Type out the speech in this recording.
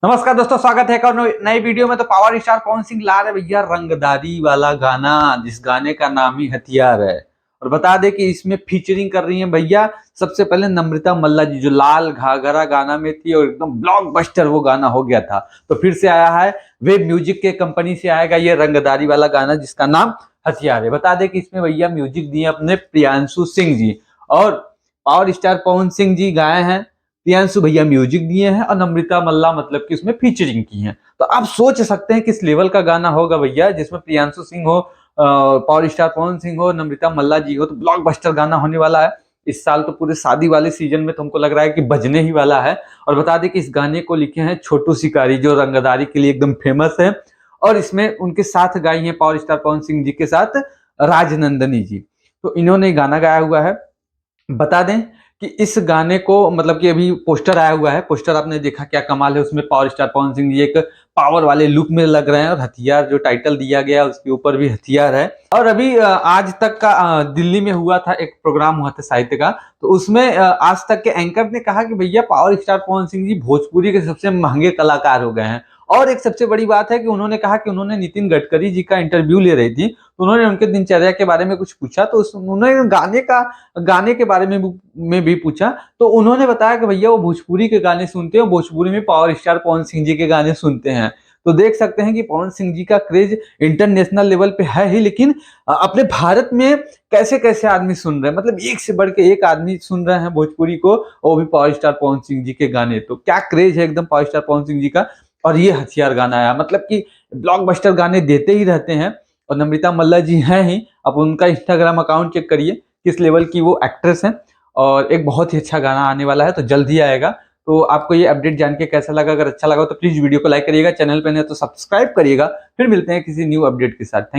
नमस्कार दोस्तों, स्वागत है एक और नई वीडियो में। तो पावर स्टार पवन सिंह ला रहे भैया रंगदारी वाला गाना, जिस गाने का नाम ही हथियार है। और बता दें कि इसमें फीचरिंग कर रही है भैया सबसे पहले नम्रता मल्ला जी, जो लाल घाघरा गाना में थी और एकदम ब्लॉकबस्टर वो गाना हो गया था। तो फिर से आया है वेब म्यूजिक के कंपनी से आएगा ये रंगदारी वाला गाना जिसका नाम हथियार है। बता दें कि इसमें भैया म्यूजिक दिए अपने प्रियांशु सिंह जी, और पावर स्टार पवन सिंह जी गाए हैं, प्रियांशु भैया म्यूजिक दिए हैं और नम्रता मल्ला मतलब कि उसमें फीचरिंग की है। तो आप सोच सकते हैं किस लेवल का गाना होगा भैया, जिसमें प्रियांशु सिंह हो, पावर स्टार पवन सिंह हो, नम्रता मल्ला जी हो। तो ब्लॉकबस्टर गाना होने वाला है इस साल। तो पूरे शादी वाले सीजन में तो हमको लग रहा है कि बजने ही वाला है। और बता दें कि इस गाने को लिखे हैं छोटू शिकारी, जो रंगदारी के लिए एकदम फेमस है। और इसमें उनके साथ गाई है पावर स्टार पवन सिंह जी के साथ राजनंदनी जी। तो इन्होंने गाना गाया हुआ है। बता दें कि इस गाने को मतलब कि अभी पोस्टर आया हुआ है, पोस्टर आपने देखा क्या कमाल है। उसमें पावर स्टार पवन सिंह जी एक पावर वाले लुक में लग रहे हैं और हथियार जो टाइटल दिया गया उसके ऊपर भी हथियार है। और अभी आज तक का दिल्ली में हुआ था, एक प्रोग्राम हुआ था साहित्य का। तो उसमें आज तक के एंकर ने कहा कि भैया पावर स्टार पवन सिंह जी भोजपुरी के सबसे महंगे कलाकार हो गए हैं। और एक सबसे बड़ी बात है कि उन्होंने कहा कि उन्होंने नितिन गडकरी जी का इंटरव्यू ले रही थी, तो उन्होंने उनके दिनचर्या के बारे में कुछ पूछा। तो उन्होंने गाने के बारे में भी पूछा। तो उन्होंने बताया कि भैया वो भोजपुरी के गाने सुनते हैं, भोजपुरी में पावर स्टार पवन सिंह जी के गाने सुनते हैं। तो देख सकते हैं कि पवन सिंह जी का क्रेज इंटरनेशनल लेवल पे है ही, लेकिन अपने भारत में कैसे कैसे आदमी सुन रहे हैं, मतलब एक से बढ़ के एक आदमी सुन रहे हैं भोजपुरी को, वो भी पावर स्टार पवन सिंह जी के गाने। तो क्या क्रेज है एकदम पावर स्टार पवन सिंह जी का। और ये हथियार गाना आया, मतलब कि ब्लॉकबस्टर गाने देते ही रहते हैं। और नम्रता मल्ला जी हैं ही, अब उनका इंस्टाग्राम अकाउंट चेक करिए किस लेवल की वो एक्ट्रेस हैं। और एक बहुत ही अच्छा गाना आने वाला है, तो जल्द ही आएगा। तो आपको ये अपडेट जान के कैसा लगा? अगर अच्छा लगा तो प्लीज वीडियो को लाइक करिएगा, चैनल पे नहीं तो सब्सक्राइब करिएगा। फिर मिलते हैं किसी न्यू अपडेट के साथ। थैंक